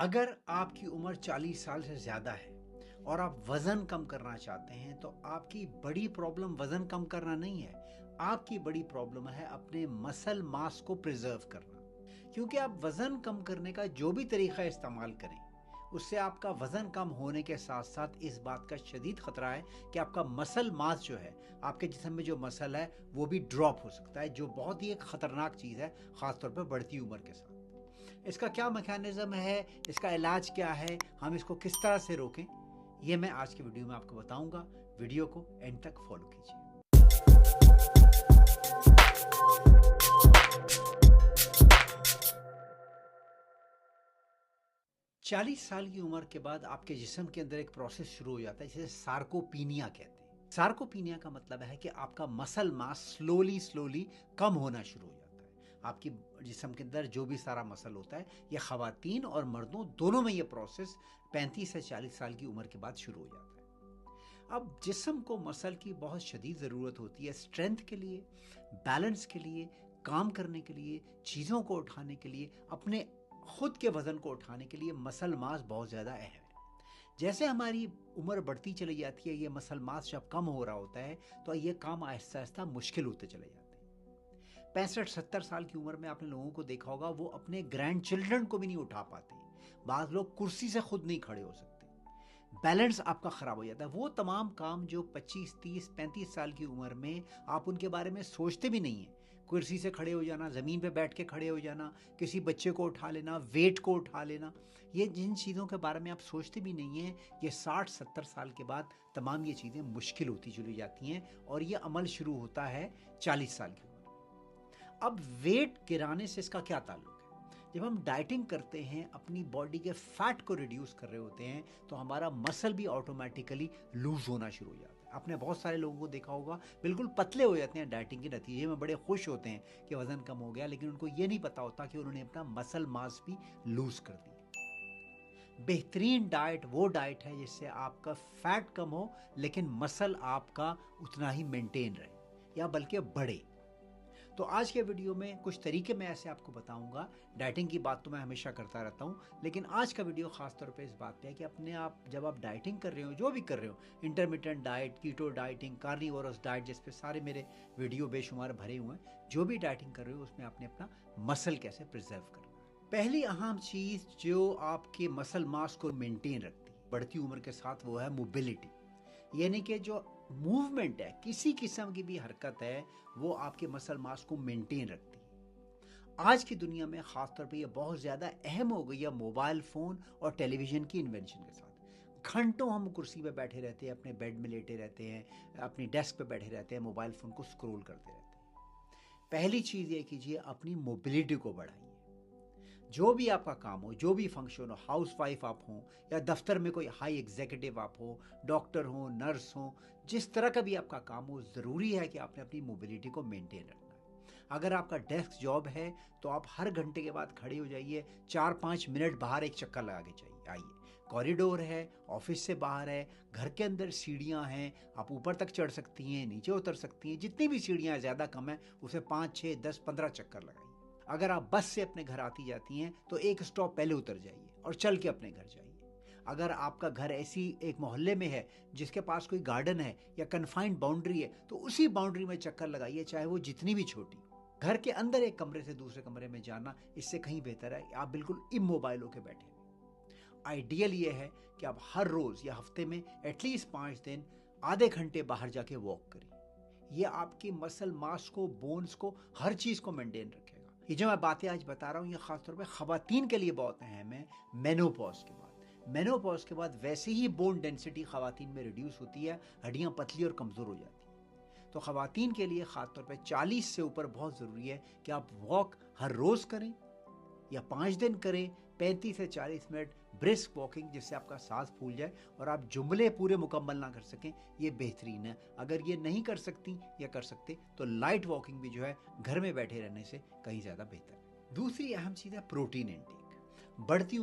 अगर आपकी उम्र 40 साल से ज़्यादा है और आप वज़न कम करना चाहते हैं तो आपकी बड़ी प्रॉब्लम वज़न कम करना नहीं है। आपकी बड़ी प्रॉब्लम है अपने मसल मास को प्रिजर्व करना। क्योंकि आप वज़न कम करने का जो भी तरीका इस्तेमाल करें, उससे आपका वज़न कम होने के साथ साथ इस बात का शदीद ख़तरा है कि आपका मसल मास जो है, आपके जिस्म में जो मसल है वो भी ड्रॉप हो सकता है, जो बहुत ही एक ख़तरनाक चीज़ है, ख़ासतौर पर बढ़ती उम्र के साथ। इसका क्या मैकेनिज्म है, इसका इलाज क्या है, हम इसको किस तरह से रोकें, ये मैं आज की वीडियो में आपको बताऊंगा। वीडियो को एंड तक फॉलो कीजिए। 40 साल की उम्र के बाद आपके जिस्म के अंदर एक प्रोसेस शुरू हो जाता है जिसे सार्कोपीनिया कहते हैं। सार्कोपीनिया का मतलब है कि आपका मसल मास स्लोली कम होना शुरू हो जाता है। आपकी जिस्म के अंदर जो भी सारा मसल होता है, ये ख़वातीन और मर्दों दोनों में ये प्रोसेस 35 से 40 साल की उम्र के बाद शुरू हो जाता है। अब जिस्म को मसल की बहुत शदीद ज़रूरत होती है स्ट्रेंथ के लिए, बैलेंस के लिए, काम करने के लिए, चीज़ों को उठाने के लिए, अपने खुद के वज़न को उठाने के लिए मसल मास बहुत ज़्यादा अहम है। जैसे हमारी उम्र बढ़ती चली जाती है, ये मसल मास जब कम हो रहा होता है तो ये काम आहिस्ता आहिस्ता मुश्किल होते चले जाते हैं। 65-70 साल की उम्र में आपने लोगों को देखा होगा, वो अपने ग्रैंड चिल्ड्रन को भी नहीं उठा पाते। बाज़ लोग कुर्सी से खुद नहीं खड़े हो सकते। बैलेंस आपका ख़राब हो जाता है। वो तमाम काम जो 25, 30, 35 साल की उम्र में आप उनके बारे में सोचते भी नहीं हैं, कुर्सी से खड़े हो जाना, ज़मीन पे बैठ के खड़े हो जाना, किसी बच्चे को उठा लेना, वेट को उठा लेना, ये जिन चीज़ों के बारे में आप सोचते भी नहीं हैं, ये 60-70 साल के बाद तमाम ये चीज़ें मुश्किल होती चली जाती हैं और ये अमल शुरू होता है 40 साल की उम्र। अब वेट गिराने से इसका क्या ताल्लुक है? जब हम डाइटिंग करते हैं, अपनी बॉडी के फैट को रिड्यूस कर रहे होते हैं, तो हमारा मसल भी ऑटोमेटिकली लूज होना शुरू हो जाता है। आपने बहुत सारे लोगों को देखा होगा, बिल्कुल पतले हो जाते हैं डाइटिंग के नतीजे में, बड़े खुश होते हैं कि वज़न कम हो गया, लेकिन उनको ये नहीं पता होता कि उन्होंने अपना मसल मास भी लूज कर दिया। बेहतरीन डाइट वो डाइट है जिससे आपका फैट कम हो लेकिन मसल आपका उतना ही मेंटेन रहे या बल्कि बढ़े। तो आज के वीडियो में कुछ तरीके मैं ऐसे आपको बताऊंगा। डाइटिंग की बात तो मैं हमेशा करता रहता हूं, लेकिन आज का वीडियो खास तौर पे इस बात पे है कि अपने आप जब आप डाइटिंग कर रहे हो, जो भी कर रहे हो, इंटरमिटेंट डाइट, कीटो डाइटिंग, कार्निवोरस डाइट, जिस पे सारे मेरे वीडियो बेशुमार भरे हुए हैं, जो भी डाइटिंग कर रहे हो उसमें आपने अपना मसल कैसे प्रिजर्व करना है। पहली अहम चीज़ जो आपके मसल मास को मेंटेन रखती है बढ़ती उम्र के साथ, वो है मोबिलिटी। यानी कि जो मूवमेंट है, किसी किस्म की भी हरकत है, वो आपके मसल मास को मेंटेन रखती है। आज की दुनिया में खासतौर पे ये बहुत ज़्यादा अहम हो गई है मोबाइल फ़ोन और टेलीविज़न की इन्वेंशन के साथ। घंटों हम कुर्सी पे बैठे रहते हैं, अपने बेड में लेटे रहते हैं, अपनी डेस्क पे बैठे रहते हैं, मोबाइल फ़ोन को स्क्रॉल करते रहते हैं। पहली चीज़ ये कीजिए, अपनी मोबिलिटी को बढ़ाइए। जो भी आपका काम हो, जो भी फंक्शन हो, हाउस वाइफ आप हो या दफ्तर में कोई हाई एग्जीक्यूटिव आप हो, डॉक्टर हो, नर्स हो, जिस तरह का भी आपका काम हो, ज़रूरी है कि आपने अपनी मोबिलिटी को मेंटेन रखना है। अगर आपका डेस्क जॉब है तो आप हर घंटे के बाद खड़े हो जाइए, 4-5 मिनट बाहर एक चक्कर लगा के आइए। कॉरिडोर है, ऑफिस से बाहर है, घर के अंदर सीढ़ियाँ हैं, आप ऊपर तक चढ़ सकती हैं, नीचे उतर सकती हैं, जितनी भी सीढ़ियाँ ज़्यादा कम है उसे 5, 6, 10, 15 चक्कर लगाइए। अगर आप बस से अपने घर आती जाती हैं तो एक स्टॉप पहले उतर जाइए और चल के अपने घर जाइए। अगर आपका घर ऐसी एक मोहल्ले में है जिसके पास कोई गार्डन है या कन्फाइंड बाउंड्री है, तो उसी बाउंड्री में चक्कर लगाइए, चाहे वो जितनी भी छोटी। घर के अंदर एक कमरे से दूसरे कमरे में जाना इससे कहीं बेहतर है आप बिल्कुल इमोबाइल होकर बैठे हैं। आइडियल ये है कि आप हर रोज़ या हफ्ते में एटलीस्ट 5 दिन आधे घंटे बाहर जाके वॉक करें। यह आपकी मसल मास को, बोन्स को, हर चीज़ को मेंटेन रखेगा। ये जो मैं बातें आज बता रहा हूँ, ये खासतौर पे ख़वातीन के लिए बहुत अहम है। मेनोपॉज के बाद, मेनोपॉज के बाद वैसे ही बोन डेंसिटी ख़वातीन में रिड्यूस होती है, हड्डियाँ पतली और कमज़ोर हो जाती हैं। तो ख़वातीन के लिए ख़ासतौर पे 40 से ऊपर बहुत ज़रूरी है कि आप वॉक हर रोज़ करें या 5 दिन करें, 35 से 40 मिनट ब्रिस्क वॉकिंग, जिससे आपका सांस फूल जाए और आप जुमले पूरे मुकम्मल ना कर सकें, ये बेहतरीन है। अगर ये नहीं कर सकती या कर सकते तो लाइट वॉकिंग भी जो है घर में बैठे रहने से कहीं ज़्यादा बेहतर है। दूसरी अहम चीज़ है प्रोटीन इंटेक। बढ़ती